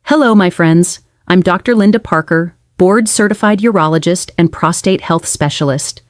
Hello, my friends. I'm Dr. Linda Parker, board-certified urologist and prostate health specialist.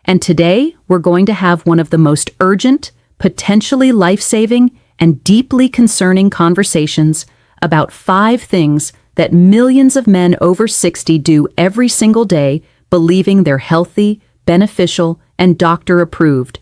And today, we're going to have one of the most urgent, potentially life-saving, and deeply concerning conversations about 5 things that millions of men over 60 do every single day, believing they're healthy, beneficial, and doctor-approved,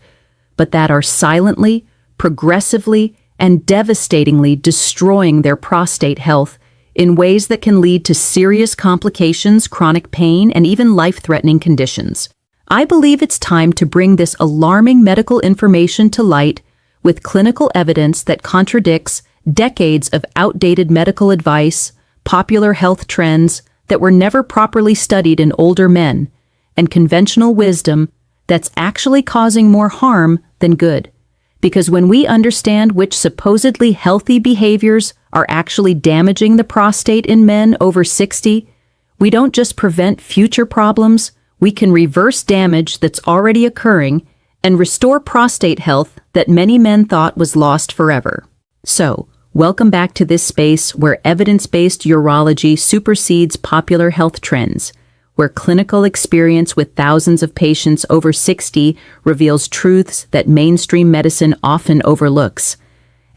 but that are silently, progressively, and devastatingly destroying their prostate health in ways that can lead to serious complications, chronic pain, and even life-threatening conditions. I believe it's time to bring this alarming medical information to light with clinical evidence that contradicts decades of outdated medical advice, popular health trends that were never properly studied in older men, and conventional wisdom that's actually causing more harm than good. Because when we understand which supposedly healthy behaviors are actually damaging the prostate in men over 60, we don't just prevent future problems, we can reverse damage that's already occurring and restore prostate health that many men thought was lost forever. So, welcome back to this space where evidence-based urology supersedes popular health trends, where clinical experience with thousands of patients over 60 reveals truths that mainstream medicine often overlooks,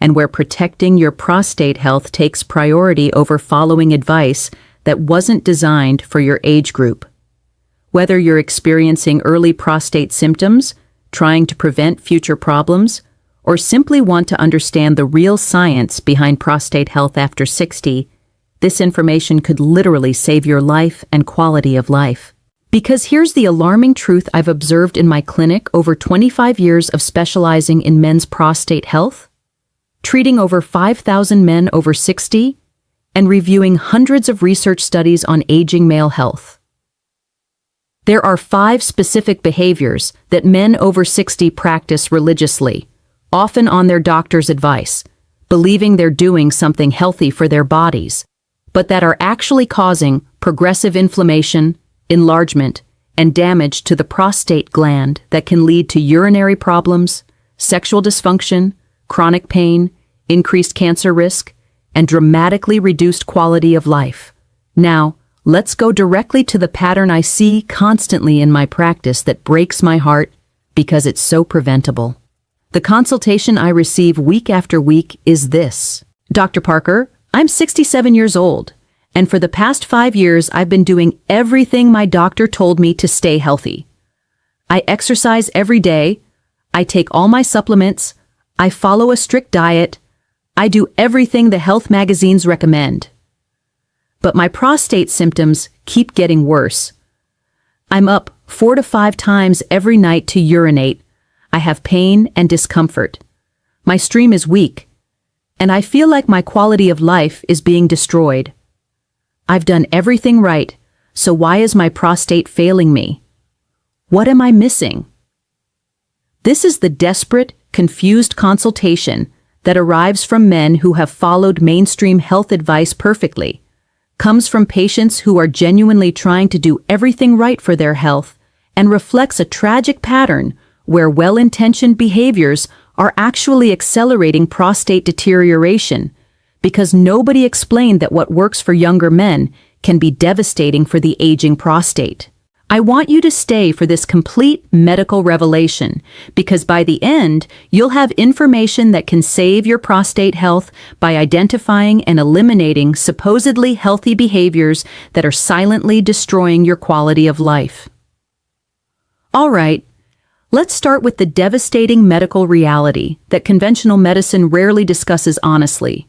and where protecting your prostate health takes priority over following advice that wasn't designed for your age group. Whether you're experiencing early prostate symptoms, trying to prevent future problems, or simply want to understand the real science behind prostate health after 60, this information could literally save your life and quality of life. Because here's the alarming truth I've observed in my clinic over 25 years of specializing in men's prostate health, treating over 5,000 men over 60, and reviewing hundreds of research studies on aging male health. There are 5 specific behaviors that men over 60 practice religiously, often on their doctor's advice, believing they're doing something healthy for their bodies, but that are actually causing progressive inflammation, enlargement, and damage to the prostate gland that can lead to urinary problems, sexual dysfunction, chronic pain, increased cancer risk, and dramatically reduced quality of life. Now, let's go directly to the pattern I see constantly in my practice that breaks my heart because it's so preventable. The consultation I receive week after week is this: Dr. Parker, I'm 67 years old, and for the past 5 years I've been doing everything my doctor told me to stay healthy. I exercise every day, I take all my supplements, I follow a strict diet, I do everything the health magazines recommend. But my prostate symptoms keep getting worse. I'm up 4 to 5 times every night to urinate. I have pain and discomfort. My stream is weak, and I feel like my quality of life is being destroyed. I've done everything right, so why is my prostate failing me? What am I missing? This is the desperate, confused consultation that arrives from men who have followed mainstream health advice perfectly, comes from patients who are genuinely trying to do everything right for their health, and reflects a tragic pattern where well-intentioned behaviors are actually accelerating prostate deterioration, because nobody explained that what works for younger men can be devastating for the aging prostate. I want you to stay for this complete medical revelation, because by the end, you'll have information that can save your prostate health by identifying and eliminating supposedly healthy behaviors that are silently destroying your quality of life. All right. Let's start with the devastating medical reality that conventional medicine rarely discusses honestly.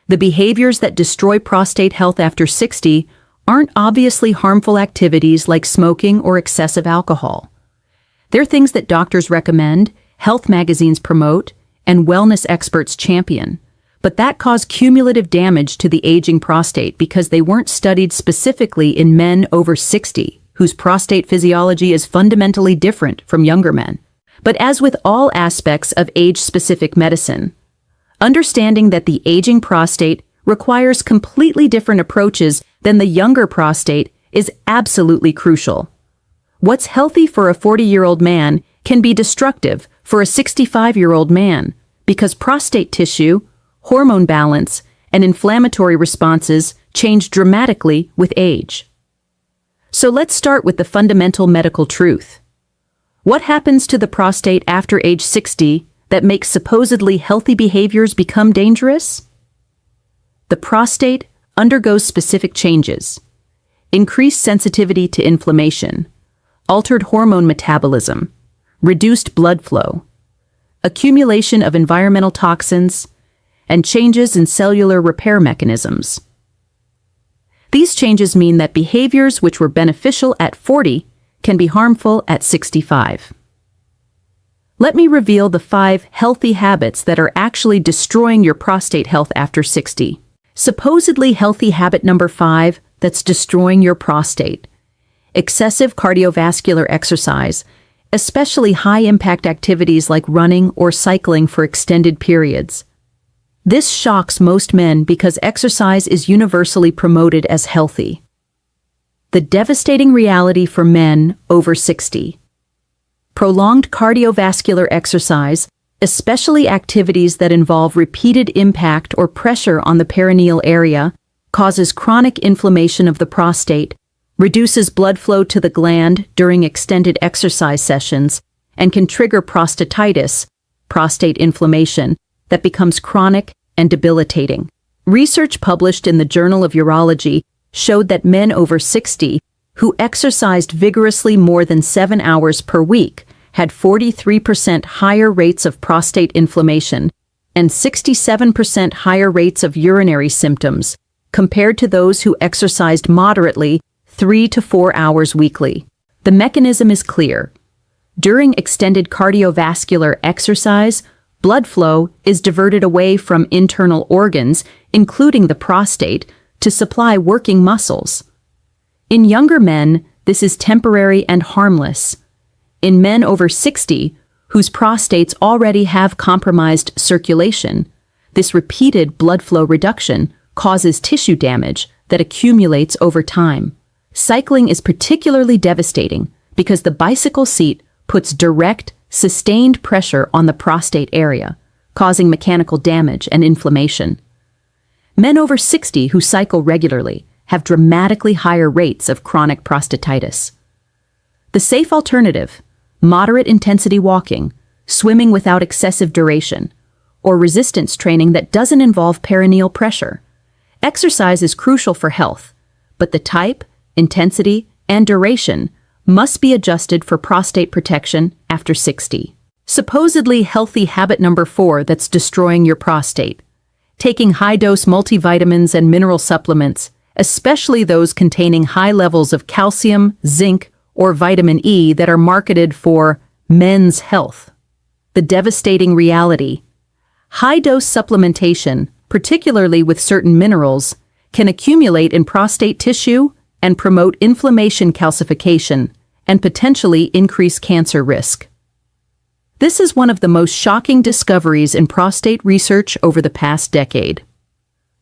The behaviors that destroy prostate health after 60 aren't obviously harmful activities like smoking or excessive alcohol. They're things that doctors recommend, health magazines promote, and wellness experts champion, but that cause cumulative damage to the aging prostate because they weren't studied specifically in men over 60. Whose prostate physiology is fundamentally different from younger men. But as with all aspects of age-specific medicine, understanding that the aging prostate requires completely different approaches than the younger prostate is absolutely crucial. What's healthy for a 40-year-old man can be destructive for a 65-year-old man because prostate tissue, hormone balance, and inflammatory responses change dramatically with age. So let's start with the fundamental medical truth. What happens to the prostate after age 60 that makes supposedly healthy behaviors become dangerous? The prostate undergoes specific changes: increased sensitivity to inflammation, altered hormone metabolism, reduced blood flow, accumulation of environmental toxins, and changes in cellular repair mechanisms. These changes mean that behaviors which were beneficial at 40 can be harmful at 65. Let me reveal the 5 healthy habits that are actually destroying your prostate health after 60. Supposedly healthy habit number 5 that's destroying your prostate: excessive cardiovascular exercise, especially high-impact activities like running or cycling for extended periods. This shocks most men because exercise is universally promoted as healthy. The devastating reality for men over 60. Prolonged cardiovascular exercise, especially activities that involve repeated impact or pressure on the perineal area, causes chronic inflammation of the prostate, reduces blood flow to the gland during extended exercise sessions, and can trigger prostatitis, prostate inflammation, that becomes chronic and debilitating. Research published in the Journal of Urology showed that men over 60 who exercised vigorously more than 7 hours per week had 43% higher rates of prostate inflammation and 67% higher rates of urinary symptoms compared to those who exercised moderately 3 to 4 hours weekly. The mechanism is clear. During extended cardiovascular exercise, blood flow is diverted away from internal organs, including the prostate, to supply working muscles. In younger men, this is temporary and harmless. In men over 60, whose prostates already have compromised circulation, this repeated blood flow reduction causes tissue damage that accumulates over time. Cycling is particularly devastating because the bicycle seat puts direct, sustained pressure on the prostate area, causing mechanical damage and inflammation. Men over 60 who cycle regularly have dramatically higher rates of chronic prostatitis. The safe alternative: moderate intensity walking, swimming without excessive duration, or resistance training that doesn't involve perineal pressure. Exercise is crucial for health, but the type, intensity, and duration must be adjusted for prostate protection after 60. Supposedly healthy habit number 4 that's destroying your prostate: taking high-dose multivitamins and mineral supplements, especially those containing high levels of calcium, zinc, or vitamin E that are marketed for men's health. The devastating reality: high-dose supplementation, particularly with certain minerals, can accumulate in prostate tissue and promote inflammation, calcification, and potentially increase cancer risk. This is one of the most shocking discoveries in prostate research over the past decade.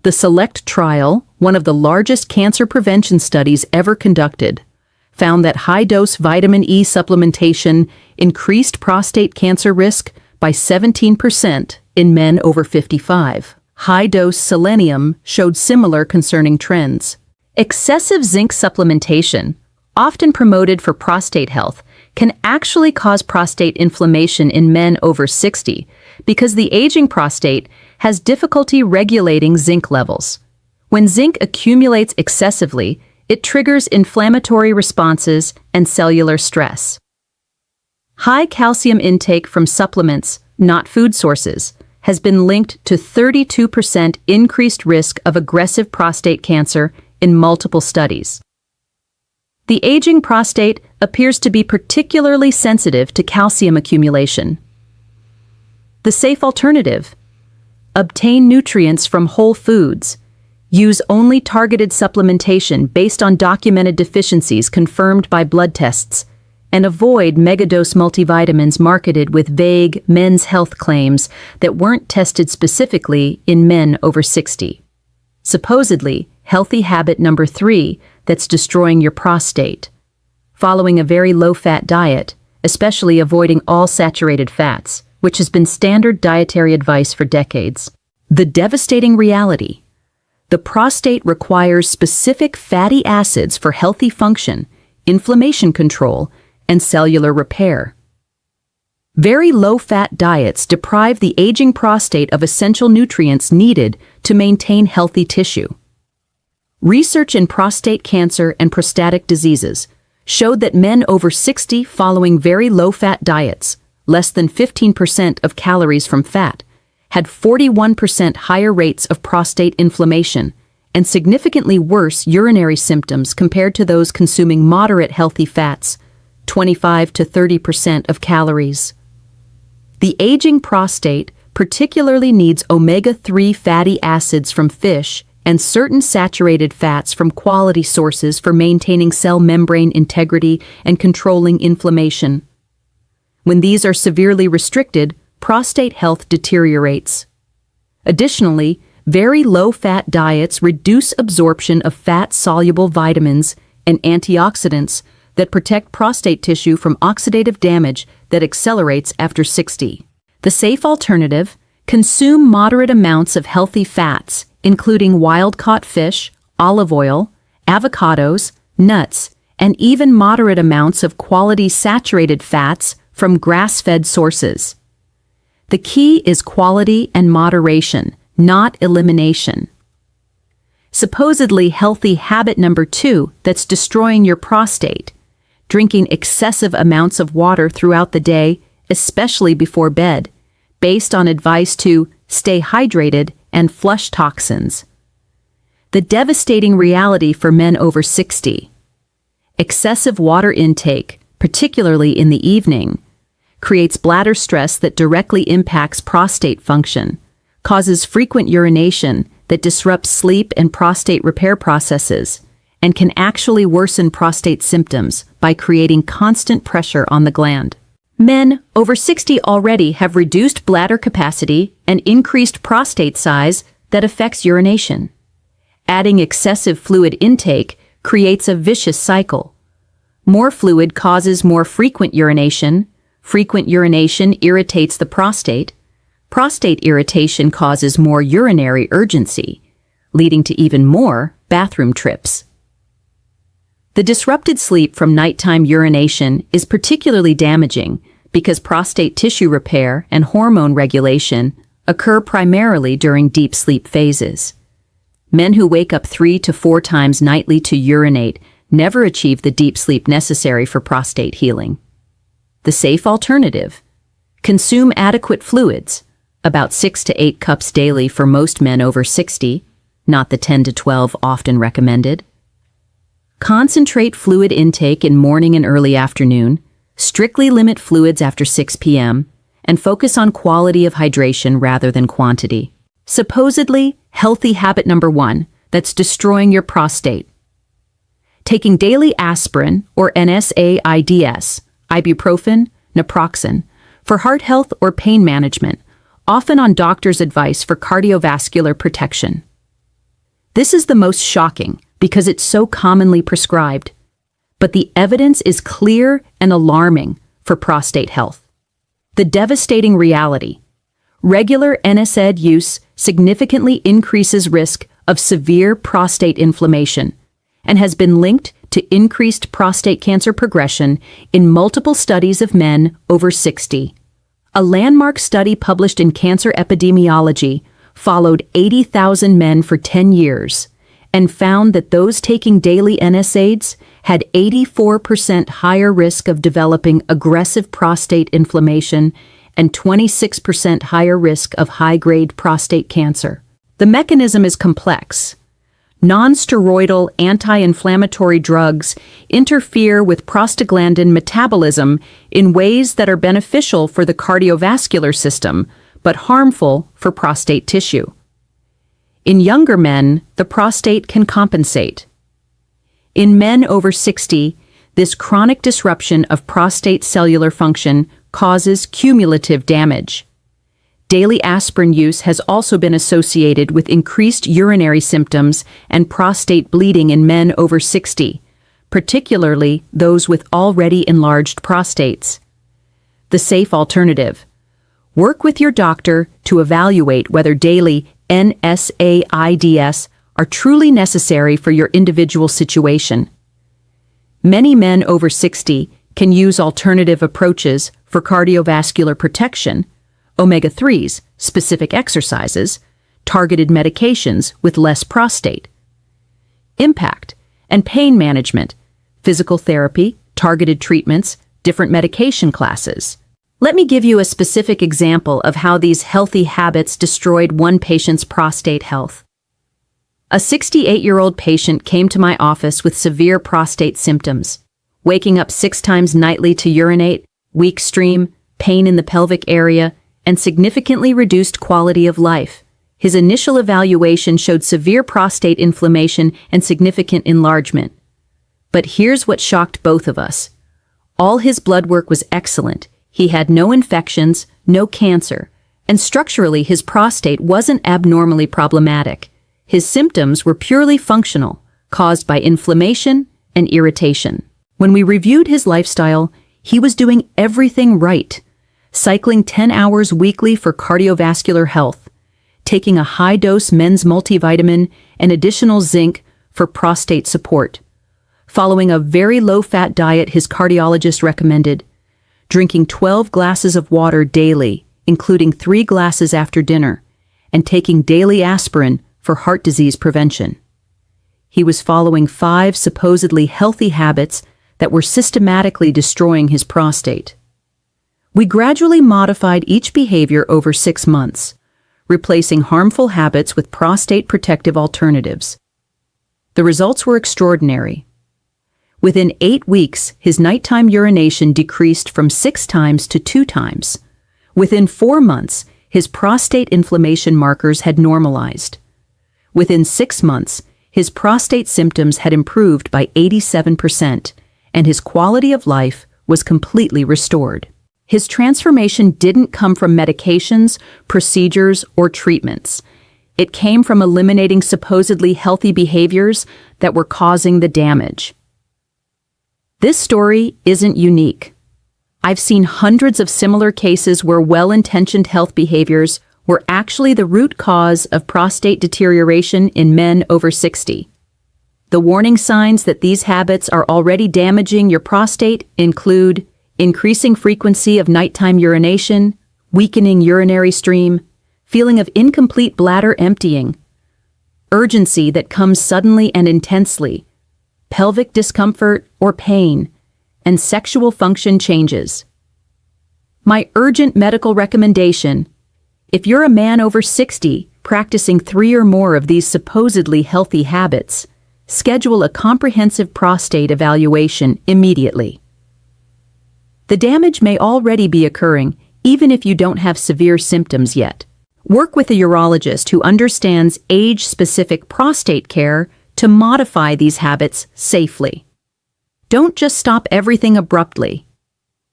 The SELECT trial, one of the largest cancer prevention studies ever conducted, found that high-dose vitamin E supplementation increased prostate cancer risk by 17% in men over 55. High-dose selenium showed similar concerning trends. Excessive zinc supplementation, often promoted for prostate health, can actually cause prostate inflammation in men over 60 because the aging prostate has difficulty regulating zinc levels. When zinc accumulates excessively, it triggers inflammatory responses and cellular stress. High calcium intake from supplements, not food sources, has been linked to 32% increased risk of aggressive prostate cancer in multiple studies. The aging prostate appears to be particularly sensitive to calcium accumulation. The safe alternative: obtain nutrients from whole foods. Use only targeted supplementation based on documented deficiencies confirmed by blood tests, and avoid megadose multivitamins marketed with vague men's health claims that weren't tested specifically in men over 60. Supposedly, healthy habit number 3 that's destroying your prostate: following a very low-fat diet, especially avoiding all saturated fats, which has been standard dietary advice for decades. The devastating reality: The prostate requires specific fatty acids for healthy function, inflammation control, and cellular repair. Very low-fat diets deprive the aging prostate of essential nutrients needed to maintain healthy tissue. Research in prostate cancer and prostatic diseases showed that men over 60 following very low-fat diets, less than 15% of calories from fat, had 41% higher rates of prostate inflammation and significantly worse urinary symptoms compared to those consuming moderate healthy fats, 25 to 30% of calories. The aging prostate particularly needs omega-3 fatty acids from fish and certain saturated fats from quality sources for maintaining cell membrane integrity and controlling inflammation. When these are severely restricted, prostate health deteriorates. Additionally, very low-fat diets reduce absorption of fat-soluble vitamins and antioxidants that protect prostate tissue from oxidative damage that accelerates after 60. The safe alternative: consume moderate amounts of healthy fats, including wild-caught fish, olive oil, avocados, nuts, and even moderate amounts of quality saturated fats from grass-fed sources. The key is quality and moderation, not elimination. Supposedly healthy habit number 2 that's destroying your prostate: drinking excessive amounts of water throughout the day, especially before bed, based on advice to stay hydrated and flush toxins. The devastating reality for men over 60. Excessive water intake, particularly in the evening, creates bladder stress that directly impacts prostate function, causes frequent urination that disrupts sleep and prostate repair processes, and can actually worsen prostate symptoms by creating constant pressure on the gland. Men over 60 already have reduced bladder capacity and increased prostate size that affects urination. Adding excessive fluid intake creates a vicious cycle. More fluid causes more frequent urination. Frequent urination irritates the prostate. Prostate irritation causes more urinary urgency, leading to even more bathroom trips. The disrupted sleep from nighttime urination is particularly damaging because prostate tissue repair and hormone regulation occur primarily during deep sleep phases. Men who wake up 3 to 4 times nightly to urinate never achieve the deep sleep necessary for prostate healing. The safe alternative: consume adequate fluids, about 6 to 8 cups daily for most men over 60, not the 10 to 12 often recommended. Concentrate fluid intake in morning and early afternoon, strictly limit fluids after 6 p.m., and focus on quality of hydration rather than quantity. Supposedly healthy habit number 1 that's destroying your prostate: taking daily aspirin or NSAIDs, ibuprofen, naproxen, for heart health or pain management, often on doctor's advice for cardiovascular protection. This is the most shocking because it's so commonly prescribed, but the evidence is clear and alarming for prostate health. The devastating reality: regular NSAID use significantly increases risk of severe prostate inflammation and has been linked to increased prostate cancer progression in multiple studies of men over 60. A landmark study published in Cancer Epidemiology followed 80,000 men for 10 years and found that those taking daily NSAIDs had 84% higher risk of developing aggressive prostate inflammation and 26% higher risk of high-grade prostate cancer. The mechanism is complex. Non-steroidal anti-inflammatory drugs interfere with prostaglandin metabolism in ways that are beneficial for the cardiovascular system, but harmful for prostate tissue. In younger men, the prostate can compensate. In men over 60, this chronic disruption of prostate cellular function causes cumulative damage. Daily aspirin use has also been associated with increased urinary symptoms and prostate bleeding in men over 60, particularly those with already enlarged prostates. The safe alternative: work with your doctor to evaluate whether daily NSAIDs are truly necessary for your individual situation. Many men over 60 can use alternative approaches for cardiovascular protection, omega-3s, specific exercises, targeted medications with less prostate. Impact and pain management, physical therapy, targeted treatments, different medication classes. Let me give you a specific example of how these healthy habits destroyed one patient's prostate health. A 68-year-old patient came to my office with severe prostate symptoms, waking up 6 times nightly to urinate, weak stream, pain in the pelvic area, and significantly reduced quality of life. His initial evaluation showed severe prostate inflammation and significant enlargement. But here's what shocked both of us. All his blood work was excellent. He had no infections, no cancer, and structurally his prostate wasn't abnormally problematic. His symptoms were purely functional, caused by inflammation and irritation. When we reviewed his lifestyle, he was doing everything right, cycling 10 hours weekly for cardiovascular health, taking a high-dose men's multivitamin and additional zinc for prostate support, following a very low-fat diet his cardiologist recommended, drinking 12 glasses of water daily, including 3 glasses after dinner, and taking daily aspirin for heart disease prevention. He was following 5 supposedly healthy habits that were systematically destroying his prostate. We gradually modified each behavior over 6 months, replacing harmful habits with prostate protective alternatives. The results were extraordinary. Within 8 weeks, his nighttime urination decreased from 6 times to 2 times. Within 4 months, his prostate inflammation markers had normalized. Within 6 months, his prostate symptoms had improved by 87%, and his quality of life was completely restored. His transformation didn't come from medications, procedures, or treatments. It came from eliminating supposedly healthy behaviors that were causing the damage. This story isn't unique. I've seen hundreds of similar cases where well-intentioned health behaviors were actually the root cause of prostate deterioration in men over 60. The warning signs that these habits are already damaging your prostate include increasing frequency of nighttime urination, weakening urinary stream, feeling of incomplete bladder emptying, urgency that comes suddenly and intensely, pelvic discomfort or pain, and sexual function changes. My urgent medical recommendation: if you're a man over 60 practicing 3 or more of these supposedly healthy habits, schedule a comprehensive prostate evaluation immediately. The damage may already be occurring, even if you don't have severe symptoms yet. Work with a urologist who understands age-specific prostate care to modify these habits safely. Don't just stop everything abruptly.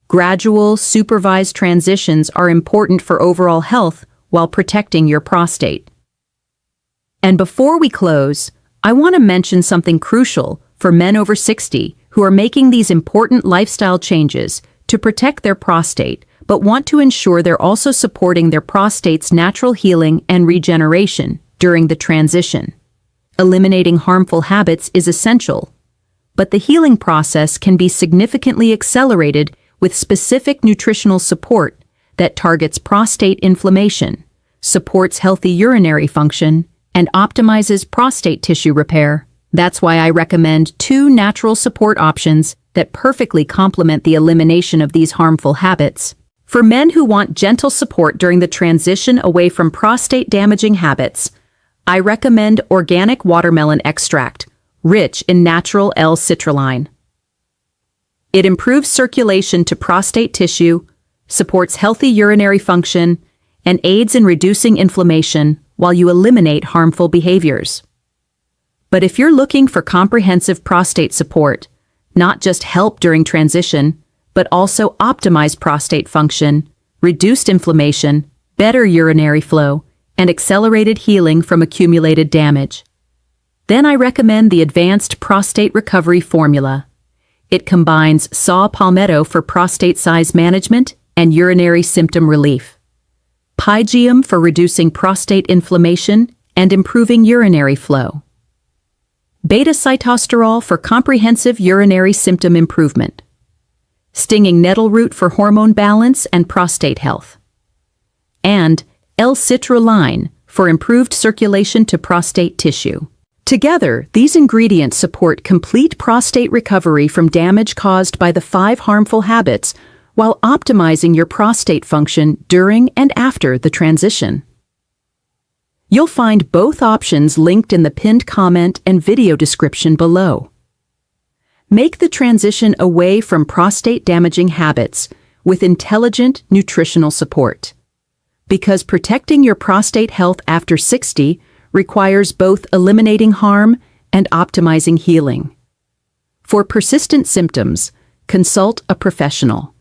Gradual, supervised transitions are important for overall health while protecting your prostate. And before we close, I want to mention something crucial for men over 60 who are making these important lifestyle changes to protect their prostate, but want to ensure they're also supporting their prostate's natural healing and regeneration during the transition. Eliminating harmful habits is essential, but the healing process can be significantly accelerated with specific nutritional support that targets prostate inflammation, supports healthy urinary function, and optimizes prostate tissue repair. That's why I recommend 2 natural support options that perfectly complement the elimination of these harmful habits. For men who want gentle support during the transition away from prostate-damaging habits, I recommend organic watermelon extract, rich in natural L-citrulline. It improves circulation to prostate tissue, supports healthy urinary function, and aids in reducing inflammation while you eliminate harmful behaviors. But if you're looking for comprehensive prostate support, not just help during transition, but also optimize prostate function, reduced inflammation, better urinary flow, and accelerated healing from accumulated damage, then I recommend the Advanced Prostate Recovery Formula. It combines saw palmetto for prostate size management and urinary symptom relief, pygeum for reducing prostate inflammation and improving urinary flow, beta-sitosterol for comprehensive urinary symptom improvement, stinging nettle root for hormone balance and prostate health, and L-citrulline for improved circulation to prostate tissue. Together, these ingredients support complete prostate recovery from damage caused by the 5 harmful habits while optimizing your prostate function during and after the transition. You'll find both options linked in the pinned comment and video description below. Make the transition away from prostate-damaging habits with intelligent nutritional support. Because protecting your prostate health after 60 requires both eliminating harm and optimizing healing. For persistent symptoms, consult a professional.